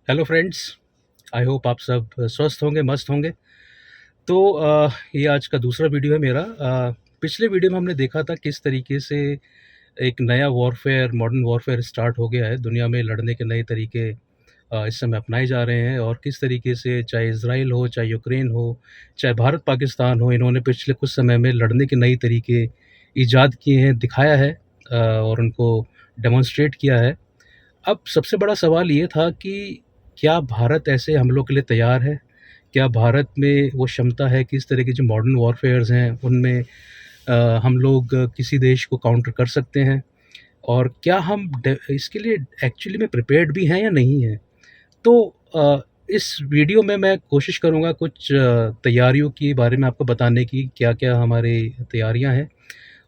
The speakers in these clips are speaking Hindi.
Hello friends. आई होप आप सब स्वस्थ होंगे, मस्त होंगे। तो ये आज का दूसरा वीडियो है मेरा। पिछले वीडियो में हमने देखा था किस तरीके से एक नया वॉरफेयर, मॉडर्न वॉरफेयर स्टार्ट हो गया है। दुनिया में लड़ने के नए तरीके इस समय अपनाए जा रहे हैं, और किस तरीके से चाहे इज़राइल हो, चाहे यूक्रेन हो, चाहे भारत पाकिस्तान हो, इन्होंने पिछले कुछ समय में लड़ने के नए तरीके ईजाद किए हैं, दिखाया है और उनको डेमॉन्स्ट्रेट किया है। अब सबसे बड़ा सवाल ये था कि क्या भारत ऐसे हमलों के लिए तैयार है? क्या भारत में वो क्षमता है कि इस तरह के जो मॉडर्न वॉरफेयर्स हैं, उनमें हम लोग किसी देश को काउंटर कर सकते हैं? और क्या हम इसके लिए एक्चुअली में प्रिपेयर्ड भी हैं या नहीं हैं? तो इस वीडियो में मैं कोशिश करूँगा कुछ तैयारियों के बारे में आपको बताने की, क्या-क्या हमारी तैयारियाँ हैं,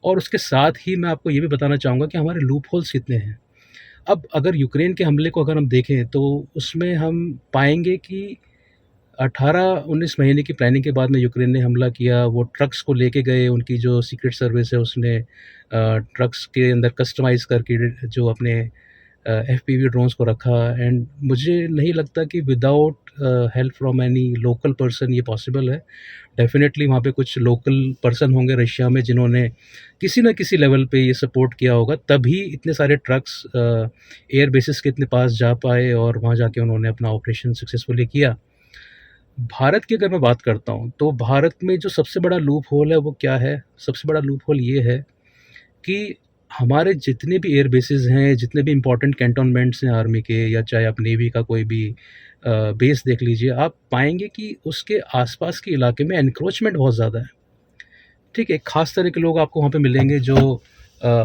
और उसके साथ ही मैं आपको ये भी बताना चाहूँगा कि हमारे लूप होल्स कितने हैं। अब अगर यूक्रेन के हमले को अगर हम देखें, तो उसमें हम पाएँगे कि 18-19 महीने की प्लानिंग के बाद में यूक्रेन ने हमला किया। वो ट्रक्स को लेके गए, उनकी जो सीक्रेट सर्विस है उसने ट्रक्स के अंदर कस्टमाइज़ करके जो अपने एफपीवी ड्रोन्स को रखा। एंड मुझे नहीं लगता कि without help from any local person ये पॉसिबल है। डेफ़िनेटली वहाँ पे कुछ लोकल पर्सन होंगे रशिया में, जिन्होंने किसी न किसी लेवल पे ये सपोर्ट किया होगा, तभी इतने सारे ट्रक्स एयर बेसेस के इतने पास जा पाए और वहाँ जाके उन्होंने अपना ऑपरेशन सक्सेसफुली किया। भारत की अगर मैं बात करता हूँ, तो भारत में जो सबसे बड़ा लूप होल है वो क्या है? सबसे बड़ा लूप होल ये है कि हमारे जितने भी एयर बेसेस हैं, जितने भी इम्पोर्टेंट कैंटोनमेंट्स हैं आर्मी के, या चाहे आप नेवी का कोई भी बेस देख लीजिए, आप पाएँगे कि उसके आस-पास के इलाके में एनक्रोचमेंट बहुत ज़्यादा है। ठीक है? ख़ास तरह के लोग आपको वहाँ पे मिलेंगे जो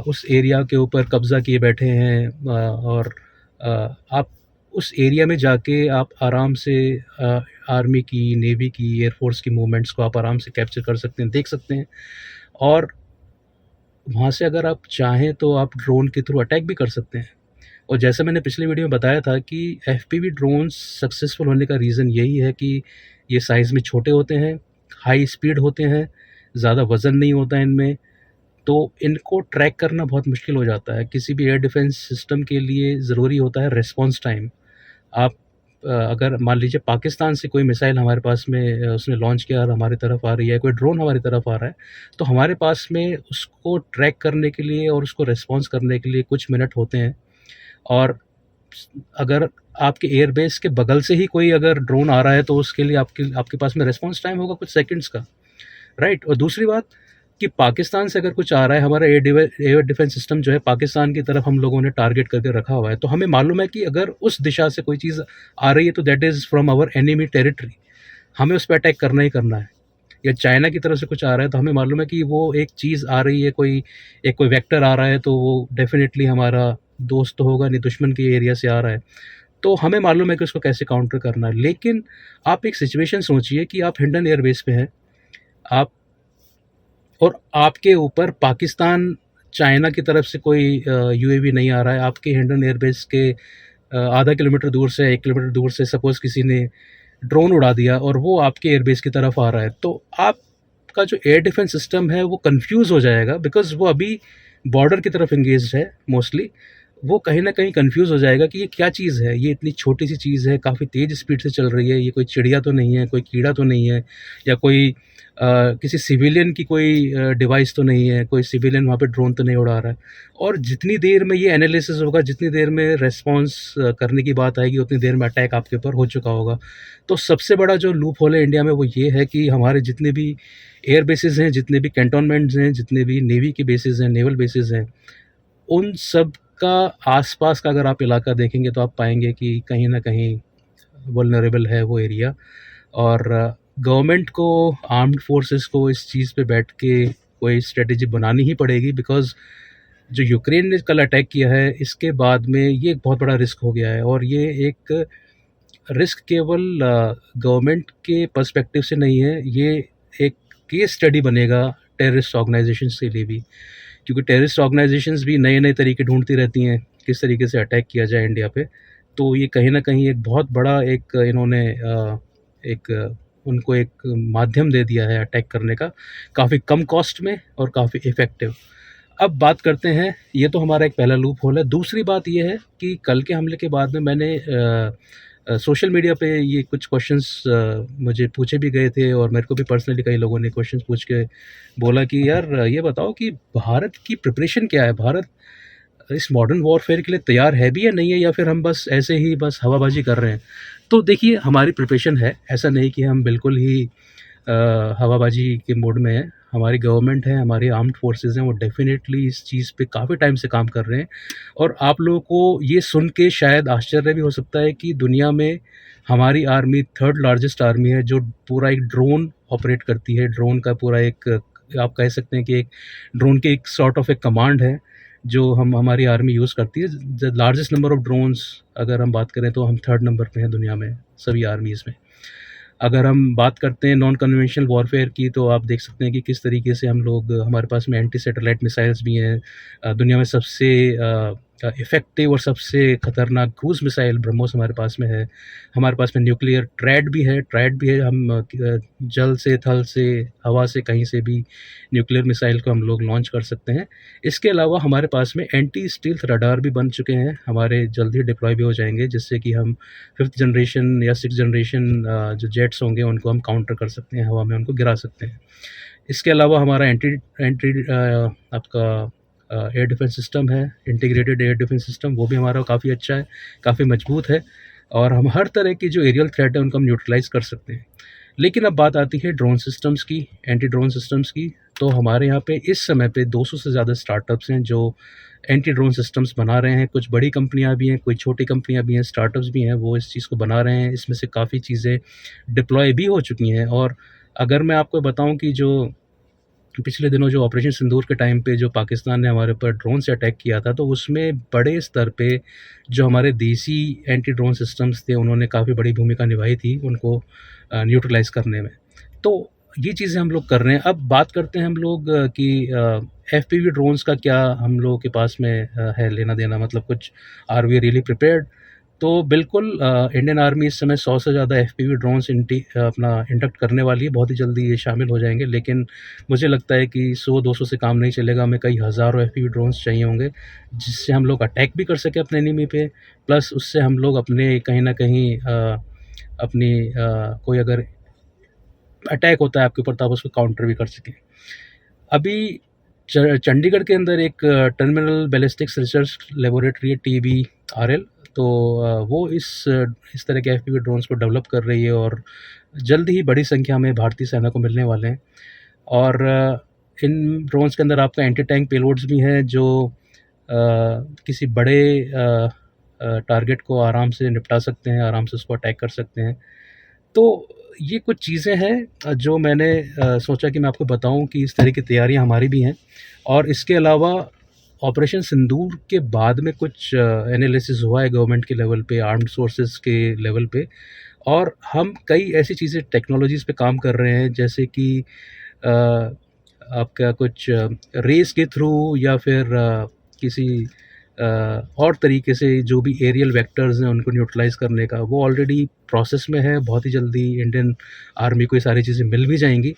उस एरिया के ऊपर कब्ज़ा किए बैठे हैं, और आप उस एरिया में जाके आप आराम से आर्मी की, नेवी की, एयर फ़ोर्स की मूवमेंट्स को आप आराम से कैप्चर कर सकते हैं, देख सकते हैं। और वहाँ से अगर आप चाहें तो आप ड्रोन के थ्रू अटैक भी कर सकते हैं। और जैसा मैंने पिछले वीडियो में बताया था कि एफपीवी ड्रोन्स सक्सेसफुल होने का रीज़न यही है कि ये साइज़ में छोटे होते हैं, हाई स्पीड होते हैं, ज़्यादा वज़न नहीं होता है इनमें, तो इनको ट्रैक करना बहुत मुश्किल हो जाता है। किसी भी एयर डिफेंस सिस्टम के लिए ज़रूरी होता है रिस्पॉन्स टाइम। आप अगर मान लीजिए पाकिस्तान से कोई मिसाइल हमारे पास में उसने लॉन्च किया और हमारी तरफ आ रही है, कोई ड्रोन हमारी तरफ आ रहा है, तो हमारे पास में उसको ट्रैक करने के लिए और उसको रिस्पॉन्स करने के लिए कुछ मिनट होते हैं। और अगर आपके एयरबेस के बगल से ही कोई अगर ड्रोन आ रहा है, तो उसके लिए आपके आपके पास में रिस्पॉन्स टाइम होगा कुछ सेकंड्स का, राइट? और दूसरी बात कि पाकिस्तान से अगर कुछ आ रहा है, हमारा एयर डिफेंस सिस्टम जो है पाकिस्तान की तरफ हम लोगों ने टारगेट करके रखा हुआ है, तो हमें मालूम है कि अगर उस दिशा से कोई चीज़ आ रही है, तो that is from our enemy territory, हमें उस पे अटैक करना ही करना है। या चाइना की तरफ से कुछ आ रहा है, तो हमें मालूम है कि वो एक चीज़ आ रही है, कोई वेक्टर आ रहा है, तो वो डेफ़िनेटली हमारा दोस्त तो होगा नहीं, दुश्मन के एरिया से आ रहा है। तो हमें मालूम है कि उसको कैसे काउंटर करना है। लेकिन आप एक सिचुएशन सोचिए कि आप हिंडन एयरबेस पे हैं, आप और आपके ऊपर पाकिस्तान, चाइना की तरफ से कोई यूएवी नहीं आ रहा है, आपके हिंडन एयरबेस के आधा किलोमीटर दूर से, 1 किलोमीटर दूर से सपोज़ किसी ने ड्रोन उड़ा दिया और वो आपके एयरबेस की तरफ आ रहा है, तो आपका जो एयर डिफेंस सिस्टम है वो कन्फ्यूज़ हो जाएगा, बिकॉज़ वो अभी बॉर्डर की तरफ एंगेज्ड है मोस्टली। वो कहीं न कहीं कन्फ्यूज़ हो जाएगा कि ये क्या चीज़ है? ये इतनी छोटी-सी चीज़ है, काफ़ी तेज़ स्पीड से चल रही है, ये कोई चिड़िया तो नहीं है, कोई कीड़ा तो नहीं है, या कोई किसी सिविलियन की कोई डिवाइस तो नहीं है, कोई सिविलियन वहाँ पे ड्रोन तो नहीं उड़ा रहा है। और जितनी देर में ये एनालिसिस होगा, जितनी देर में रिस्पॉन्स करने की बात आएगी, उतनी देर में अटैक आपके ऊपर हो चुका होगा। तो सबसे बड़ा जो लूप होल है इंडिया में, वो ये है कि हमारे जितने भी एयर बेसेस हैं, जितने भी कैंटोनमेंट्स हैं, जितने भी नेवी के बेसेस हैं, नेवल बेसेस हैं, उन सब का आस-पास का अगर आप इलाका देखेंगे, तो आप पाएँगे कि कहीं न कहीं वल्नरेबल है वो एरिया। और गवर्नमेंट को, आर्म्ड फोर्सेस को इस चीज़ पे बैठ के कोई स्ट्रैटेजी बनानी ही पड़ेगी, बिकॉज़ जो यूक्रेन ने कल अटैक किया है, इसके बाद में ये एक बहुत बड़ा रिस्क हो गया है। और ये एक रिस्क केवल गवर्नमेंट के पर्सपेक्टिव से नहीं है, ये एक केस स्टडी बनेगा टेररिस्ट ऑर्गेनाइज़ेशंस के लिए भी। क्योंकि टेररिस्ट ऑर्गेनाइज़ेशंस भी नए-नए तरीके ढूँढती रहती हैं, किस तरीके से अटैक किया जाए इंडिया पे। तो ये कहीं न कहीं एक बहुत बड़ा एक इन्होंने उनको एक माध्यम दे दिया है अटैक करने का, काफ़ी कम कॉस्ट में और काफ़ी इफ़ेक्टिव। अब बात करते हैं, ये तो हमारा एक पहला लूप होल है। दूसरी बात ये है कि कल के हमले के बाद में मैंने सोशल मीडिया पे ये कुछ क्वेश्चंस मुझे पूछे भी गए थे और मेरे को भी पर्सनली कई लोगों ने क्वेश्चंस पूछ के बोला कि यार ये बताओ कि भारत की प्रिपरेशन क्या है? भारत इस मॉडर्न वॉरफेयर के लिए तैयार है भी या नहीं है, या फिर हम बस ऐसे ही बस हवाबाजी कर रहे हैं? तो देखिए, हमारी प्रिपरेशन है, ऐसा नहीं कि हम बिल्कुल ही हवाबाजी के मोड में हैं। हमारी गवर्नमेंट है, हमारी आर्म्ड फोर्सेस हैं, वो डेफ़िनेटली इस चीज़ पे काफ़ी टाइम से काम कर रहे हैं। और आप लोगों को ये सुन के शायद आश्चर्य भी हो सकता है कि दुनिया में हमारी आर्मी 3rd लार्जेस्ट आर्मी है, जो पूरा एक ड्रोन ऑपरेट करती है। ड्रोन का पूरा एक, आप कह सकते हैं कि एक ड्रोन की एक सॉर्ट ऑफ एक कमांड है, जो हमारी आर्मी यूज़ करती है। The largest number of drones अगर हम बात करें तो हम 3rd नंबर पे हैं दुनिया में, सभी आर्मीज़ में। अगर हम बात करते हैं नॉन कन्वेंशनल वॉरफेयर की, तो आप देख सकते हैं कि किस तरीके से हम लोग, हमारे पास में एंटी सैटेलाइट मिसाइल्स भी हैं। दुनिया में सबसे इफ़ेक्टिव और सबसे खतरनाक क्रूज़ मिसाइल ब्रह्मोस हमारे पास में है। हमारे पास में न्यूक्लियर ट्रैड भी है। हम जल से, थल से, हवा से, कहीं से भी न्यूक्लियर मिसाइल को हम लोग लॉन्च कर सकते हैं। इसके अलावा हमारे पास में एंटी स्टील्थ रडार भी बन चुके हैं, हमारे जल्द ही डिप्लॉय भी हो जाएँगे, जिससे कि हम 5th जनरेशन या 6th जनरेशन जो जेट्स होंगे उनको हम काउंटर कर सकते हैं, हवा में उनको गिरा सकते हैं। इसके अलावा हमारा एंटी एंटी आपका एयर डिफेंस सिस्टम है, इंटीग्रेटेड एयर डिफेंस सिस्टम, वो भी हमारा काफ़ी अच्छा है, काफ़ी मजबूत है, और हम हर तरह की जो एरियल थ्रेट है उनको हम न्यूट्रलाइज़ कर सकते हैं। लेकिन अब बात आती है ड्रोन सिस्टम्स की, एंटी ड्रोन सिस्टम्स की। तो हमारे यहाँ पे इस समय पे 200 से ज़्यादा स्टार्टअप्स हैं जो एंटी ड्रोन सिस्टम्स बना रहे हैं। कुछ बड़ी कंपनियाँ भी हैं, कोई छोटी कंपनियाँ भी हैं, स्टार्टअप्स भी हैं, वो इस चीज़ को बना रहे हैं। इसमें से काफ़ी चीज़ें डिप्लॉय भी हो चुकी हैं। और अगर मैं आपको बताऊँ कि जो पिछले दिनों जो ऑपरेशन सिंदूर के टाइम पे जो पाकिस्तान ने हमारे ऊपर ड्रोन से अटैक किया था, तो उसमें बड़े स्तर पे जो हमारे देसी एंटी ड्रोन सिस्टम्स थे, उन्होंने काफ़ी बड़ी भूमिका निभाई थी उनको न्यूट्रलाइज़ करने में। तो ये चीज़ें हम लोग कर रहे हैं। अब बात करते हैं हम लोग कि एफपीवी ड्रोन्स का क्या हम लोगों के पास में है लेना-देना, मतलब कुछ, आर वी रियली प्रिपेयर्ड? तो बिल्कुल, इंडियन आर्मी इस समय 100 से ज़्यादा एफपीवी ड्रोन्स अपना इंडक्ट करने वाली है, बहुत ही जल्दी ये शामिल हो जाएँगे। लेकिन मुझे लगता है कि 100-200 से काम नहीं चलेगा, हमें कई हज़ारों एफपीवी ड्रोन्स चाहिए होंगे, जिससे हम लोग अटैक भी कर सकें अपने एनिमी पे, प्लस उससे हम लोग अपने कहीं न कहीं अपनी कोई अगर अटैक होता है आपके ऊपर, तो आप उसको काउंटर भी कर सकें। अभी चंडीगढ़ के अंदर एक टर्मिनल बैलिस्टिक्स रिसर्च लेबोरेटरी है, TBRL। तो वो इस तरह के एफपीवी ड्रोन्स को डेवलप कर रही है, और जल्द ही बड़ी संख्या में भारतीय सेना को मिलने वाले हैं। और इन ड्रोन्स के अंदर आपका एंटी टैंक पेलोड्स भी हैं, जो किसी बड़े टारगेट को आराम से निपटा सकते हैं, आराम से उसको अटैक कर सकते हैं। तो ये कुछ चीज़ें हैं जो मैंने सोचा कि मैं आपको बताऊं कि इस तरह की तैयारियां हमारी भी हैं। और इसके अलावा ऑपरेशन सिंदूर के बाद में कुछ एनालिसिस हुआ है गवर्नमेंट के लेवल पे, आर्म्ड फोर्सेस के लेवल पे, और हम कई ऐसी चीज़ें, टेक्नोलॉजीज़ पे काम कर रहे हैं, जैसे कि अ, आपका कुछ रेस के थ्रू, या फिर किसी और तरीके से जो भी एरियल वेक्टर्स हैं उनको न्यूट्रलाइज़ करने का, वो ऑलरेडी प्रोसेस में है। बहुत ही जल्दी इंडियन आर्मी को ये सारी चीज़ें मिल भी जाएँगी।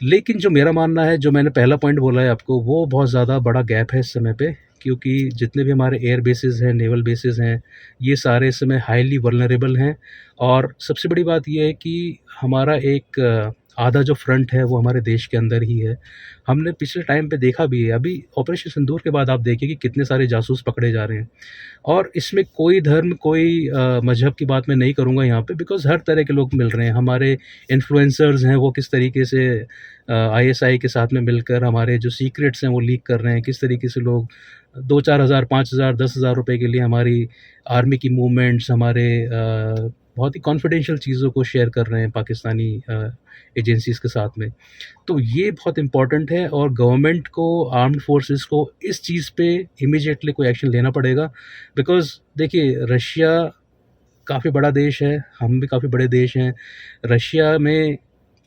लेकिन जो मेरा मानना है, जो मैंने पहला पॉइंट बोला है आपको, वो बहुत ज़्यादा बड़ा गैप है इस समय पे, क्योंकि जितने भी हमारे एयर बेसेस हैं, नेवल बेसेस हैं, ये सारे इस समय हाईली वल्नरेबल हैं। और सबसे बड़ी बात ये है कि हमारा एक आधा जो फ्रंट है वो हमारे देश के अंदर ही है। हमने पिछले टाइम पे देखा भी है, अभी ऑपरेशन सिंदूर के बाद आप देखिए कि कितने सारे जासूस पकड़े जा रहे हैं। और इसमें कोई धर्म, कोई मज़हब की बात मैं नहीं करूँगा यहाँ पे, बिकॉज़ हर तरह के लोग मिल रहे हैं। हमारे इन्फ्लुएंसर्स हैं, वो किस तरीके से आईएसआई के साथ में मिलकर हमारे जो सीक्रेट्स हैं वो लीक कर रहे हैं। किस तरीके से लोग 2-4 हज़ार, 5 हज़ार, 10 हज़ार रुपए के लिए हमारी आर्मी की मूवमेंट्स, हमारे बहुत ही कॉन्फिडेंशियल चीज़ों को शेयर कर रहे हैं पाकिस्तानी एजेंसीज़ के साथ में। तो ये बहुत इम्पोर्टेंट है, और गवर्नमेंट को, आर्म्ड फोर्सेस को इस चीज़ पे इमीडिएटली कोई एक्शन लेना पड़ेगा। बिकॉज़ देखिए, रशिया काफ़ी बड़ा देश है, हम भी काफ़ी बड़े देश हैं। रशिया में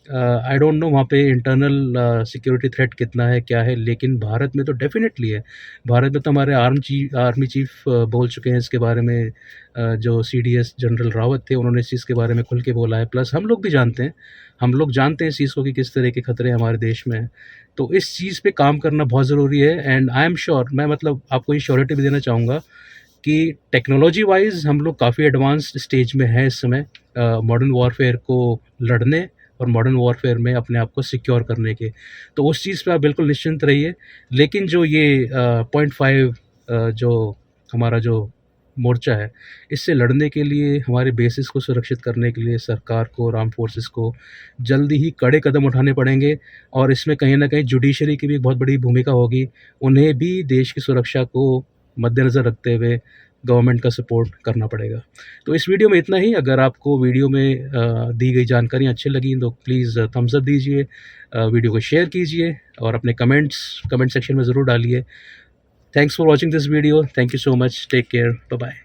आई डोंट नो वहाँ पे इंटरनल सिक्योरिटी थ्रेट कितना है, क्या है, लेकिन भारत में तो डेफ़िनेटली है। भारत में तो हमारे आर्मी चीफ़ बोल चुके हैं इसके बारे में। जो सीडीएस जनरल रावत थे, उन्होंने इस चीज़ के बारे में खुल के बोला है। प्लस हम लोग भी जानते हैं, हम लोग जानते हैं इस चीज़ को कि किस तरह के खतरे हमारे देश में हैं। तो इस चीज़ पे काम करना बहुत ज़रूरी है, एंड आई एम श्योर, मैं मतलब आपको ये श्योरिटी भी देना चाहूँगा कि टेक्नोलॉजी वाइज़ हम लोग काफ़ी एडवांस्ड स्टेज में हैं इस समय मॉडर्न वॉरफेयर को लड़ने और मॉडर्न वॉरफेयर में अपने आप को सिक्योर करने के। तो उस चीज़ पे आप बिल्कुल निश्चिंत रहिए। लेकिन जो ये 0.5 जो हमारा जो मोर्चा है, इससे लड़ने के लिए हमारे बेसिस को सुरक्षित करने के लिए सरकार को और आर्म्ड फोर्सेस को जल्दी ही कड़े कदम उठाने पड़ेंगे और इसमें कहीं न कहीं जुडिशरी की भी एक बहुत बड़ी भूमिका होगी। उन्हें भी देश की सुरक्षा को मद्देनज़र रखते हुए गवर्नमेंट का सपोर्ट करना पड़ेगा। तो इस वीडियो में इतना ही। अगर आपको वीडियो में दी गई जानकारियाँ अच्छी लगीं तो प्लीज़ थम्स अप दीजिए, वीडियो को शेयर कीजिए और अपने कमेंट सेक्शन में ज़रूर डालिए। Thanks for watching this video. Thank you so much. Take care. Bye bye.